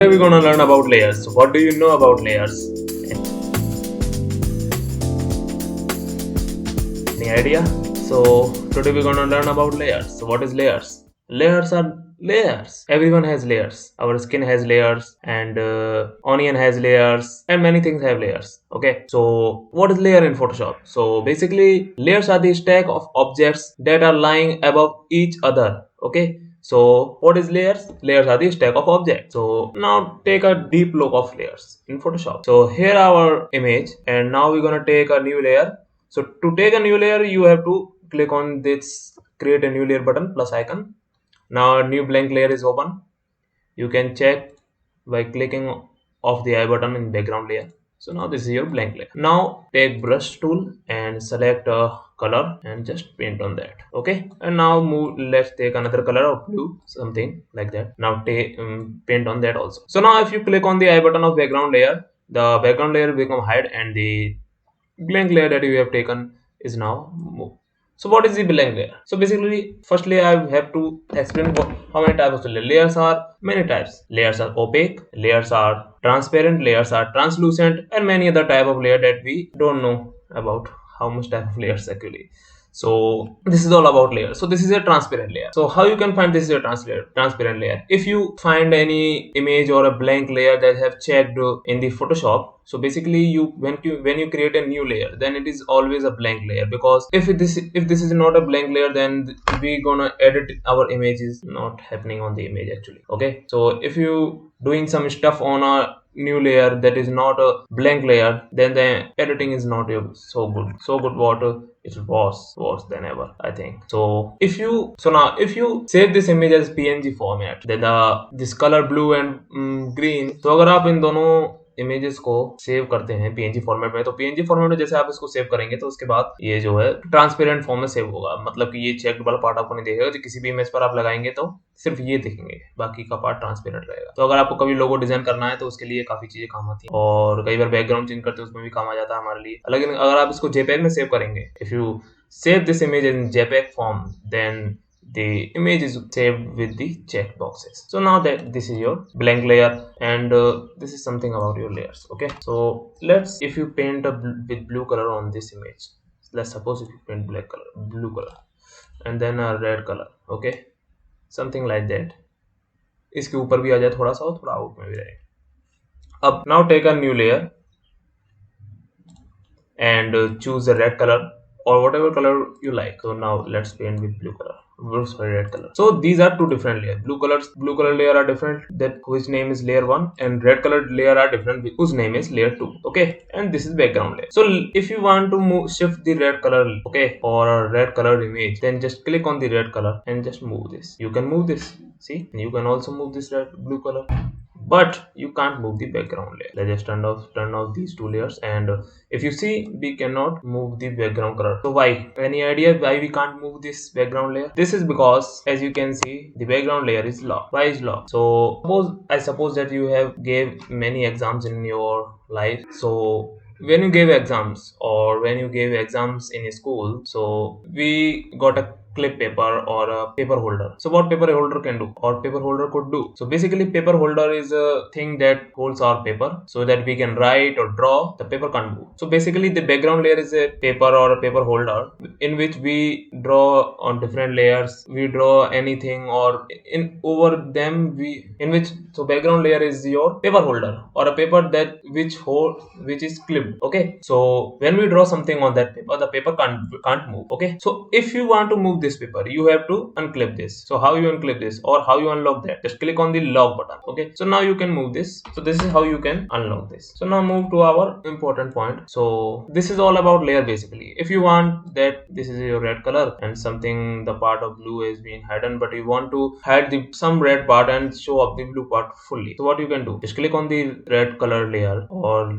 Today we're gonna learn about layers. So what do you know about layers? Any idea? So today we're gonna learn about layers. So what is layers? Layers are layers. Everyone has layers. Our skin has layers, and onion has layers, and many things have layers. Okay. So what is layer in Photoshop? So basically, layers are the stack of objects that are lying above each other. Okay. So what is layers? Layers are the stack of objects. So now take a deep look of layers in Photoshop. So here our image, and now we're gonna take a new layer. So to take a new layer, you have to click on this create a new layer button plus icon. Now a new blank layer is open. You can check by clicking off the eye button in background layer. So now this is your blank layer. Now take brush tool and select a color and just paint on that. Okay, and now move, let's take another color of blue, something like that. Now take paint on that also. So now if you click on the eye button of background layer, the background layer will become hide and the blank layer that you have taken is now moved. So what is the blank layer? So basically, firstly I have to explain how many types of layers. Layers are many types. Layers are opaque, layers are transparent, layers are translucent, and many other type of layer that we don't know about how much type of layers actually. So this is all about layers. So this is a transparent layer. So how you can find this is a transparent layer? If you find any image or a blank layer that have checked in the Photoshop, so basically you when you create a new layer, then it is always a blank layer, because if this is not a blank layer, then we gonna edit our image is not happening on the image actually. Okay, so if you doing some stuff on a new layer that is not a blank layer, then the editing is not so good what it was worse than ever, I think. So now if you save this image as png format, then this color blue and green, so अगर आप इन दोनों images को save करते हैं PNG format में, तो PNG format में जैसे आप इसको सेव करेंगे तो उसके बाद ये जो है ट्रांसपेरेंट फॉर्म में सेव होगा, मतलब कि ये चेक्ड वाला पार्ट आपको नहीं दिखेगा। तो किसी भी इमेज पर आप लगाएंगे तो सिर्फ ये दिखेंगे, बाकी का पार्ट ट्रांसपेरेंट रहेगा। तो अगर आपको कभी लोगो डिजाइन करना है तो उसके लिए काफी चीजें काम आती हैं, और कई बार बैकग्राउंड चेंज करते हैं उसमें भी काम आ जाता है हमारे लिए। लेकिन अगर आप इसको जेपेग में सेव करेंगे, if you save this image in JPEG form, then the image is saved with the check boxes. So now that this is your blank layer, and this is something about your layers. Okay, so let's, if you paint with blue color on this image, let's suppose if you paint blue color and then a red color, okay, something like that, इसके ऊपर भी आ जाए थोड़ा सा और थोड़ा out में भी रहे। अब now take a new layer and choose a red color or whatever color you like. So now let's paint with blue color, red color. So these are two different layers. Blue color layer are different, that whose name is layer 1, and red colored layer are different, whose name is layer 2. Okay, and this is background layer. So if you want to shift the red color, okay, or a red colored image, then just click on the red color and just move this. You can move this, see, you can also move this blue color, but you can't move the background layer. Let's just turn off these two layers, and if you see, we cannot move the background color. So why? Any idea why we can't move this background layer? This is because, as you can see, the background layer is locked. Why is locked? So I suppose that you have gave many exams in your life. So when you gave exams, or when you gave exams in school, so we got a clip paper or a paper holder. So what paper holder can do, or paper holder could do? So basically paper holder is a thing that holds our paper so that we can write or draw. The paper can't move. So basically the background layer is a paper or a paper holder in which we draw on different layers. We draw anything, or in over them we in which, so background layer is your paper holder or a paper that which is clipped. Okay, so when we draw something on that paper, the paper can't move. Okay, so if you want to move this paper, you have to unclip this. So how you unclip this, or how you unlock that? Just click on the lock button. Okay, so now you can move this. So this is how you can unlock this. So now move to our important point. So this is all about layer basically. If you want that this is your red color and something, the part of blue is being hidden, but you want to hide some red part and show up the blue part fully, so what you can do, just click on the red color layer or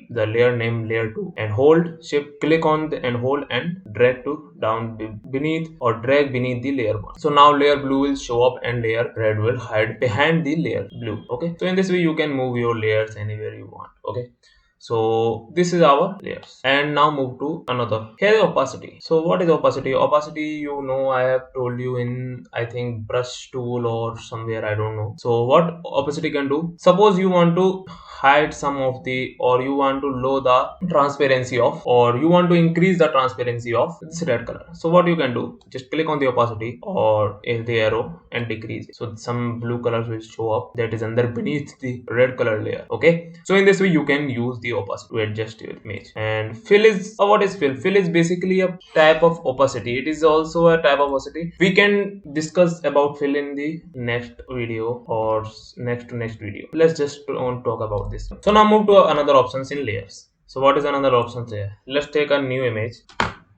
the layer name layer 2 and hold shift, click on and hold and drag to down beneath, or drag beneath the layer 1. So now layer blue will show up and layer red will hide behind the layer blue. Okay, so in this way you can move your layers anywhere you want. Okay, So this is our layers. And now move to another. Here is opacity. So what is opacity? Opacity, you know, I have told you in, I think, brush tool or somewhere, I don't know. So what opacity can do? Suppose you want to hide some of the, or you want to lower the transparency of, or you want to increase the transparency of this red color. So what you can do? Just click on the opacity or in the arrow and decrease it. So some blue colors will show up that is under beneath the red color layer. Okay, so in this way you can use the opacity to adjust your image. And fill is, what is fill? Fill is basically a type of opacity. It is also a type of opacity. We can discuss about fill in the next video or next to next video. Let's just talk about this. So now move to another options in layers. So what is another option there? Let's take a new image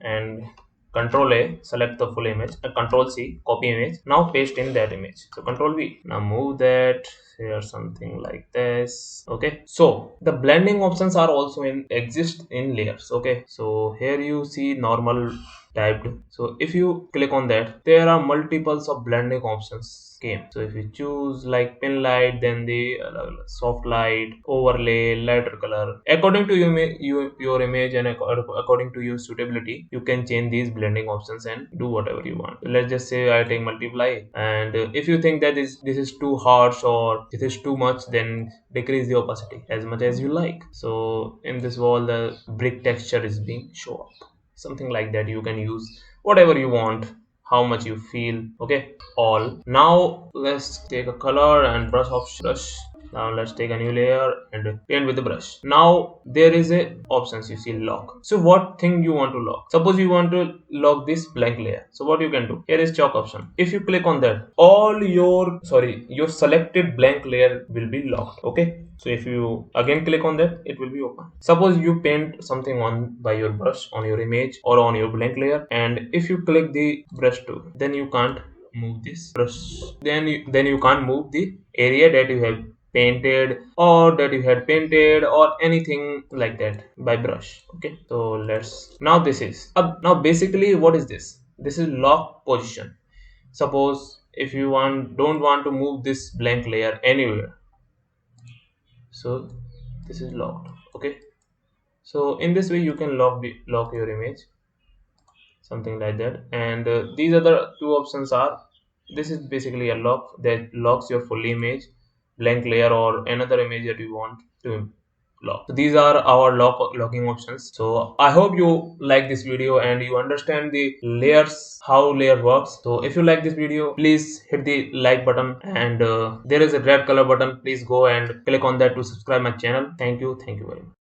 and Control A, select the full image, Control C, copy image. Now paste in that image. So Control V. Now move that here, something like this. Okay. So the blending options are also exist in layers. Okay. So here you see normal typed. So if you click on that, there are multiples of blending options came. So if you choose like pin light, then the soft light, overlay, lighter color, according to your image and according to your suitability, you can change these blending options and do whatever you want. Let's just say I take multiply, and if you think that this is too harsh or this is too much, then decrease the opacity as much as you like. So in this wall, the brick texture is being shown up, something like that. You can use whatever you want, how much you feel. Okay, all. Now let's take a color and brush. Now let's take a new layer and paint with the brush. Now there is a options, you see lock. So what thing you want to lock? Suppose you want to lock this blank layer. So what you can do? Here is chalk option. If you click on that, all your selected blank layer will be locked. Okay. So if you again click on that, it will be open. Suppose you paint something on by your brush on your image or on your blank layer, and if you click the brush tool, then you can't move this brush. Then you can't move the area that you have painted or that you had painted or anything like that by brush. Okay, so let's now this is now basically what is this? This is lock position. Suppose if you don't want to move this blank layer anywhere, so this is locked. Okay, so in this way you can lock your image, something like that. And these other two options are, this is basically a lock that locks your full image, blank layer, or another image that you want to lock. So these are our locking options. So I hope you like this video and you understand the layers, how layer works. So if you like this video, please hit the like button, and there is a red color button. Please go and click on that to subscribe my channel. Thank you very much.